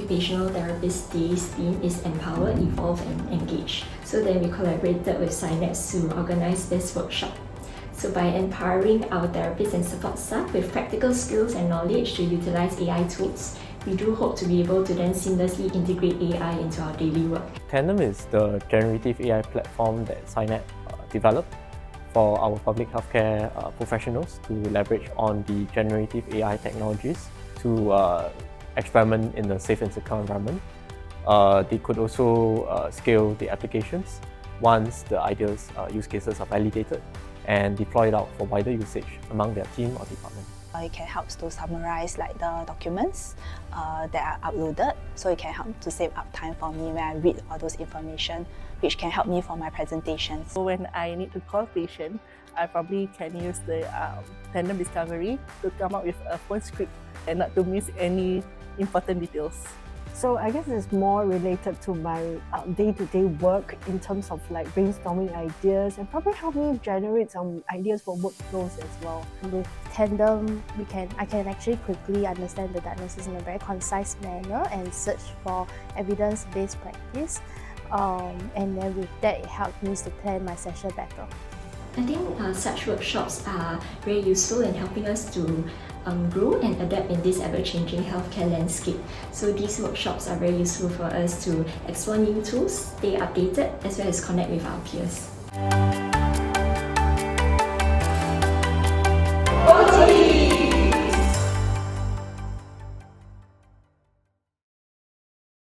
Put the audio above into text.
Occupational Therapist Days theme is Empower, Evolve and Engage. So then we collaborated with Synapxe to organize this workshop. So by empowering our therapists and support staff with practical skills and knowledge to utilize AI tools, we do hope to be able to then seamlessly integrate AI into our daily work. Tandem is the generative AI platform that Synapxe developed for our public healthcare professionals to leverage on the generative AI technologies to experiment in a safe and secure environment. They could also scale the applications once the ideas use cases are validated and deployed out for wider usage among their team or department. It can help to summarize the documents that are uploaded, so it can help to save up time for me when I read all those information, which can help me for my presentations. So when I need to call patient, I probably can use the Tandem Discovery to come up with a phone script and not to miss any important details. So I guess it's more related to my day-to-day work in terms of brainstorming ideas and probably help me generate some ideas for workflows as well. With Tandem, I can actually quickly understand the diagnosis in a very concise manner and search for evidence-based practice. And then with that, it helps me to plan my session better. I think such workshops are very useful in helping us to grow and adapt in this ever-changing healthcare landscape. So these workshops are very useful for us to explore new tools, stay updated, as well as connect with our peers.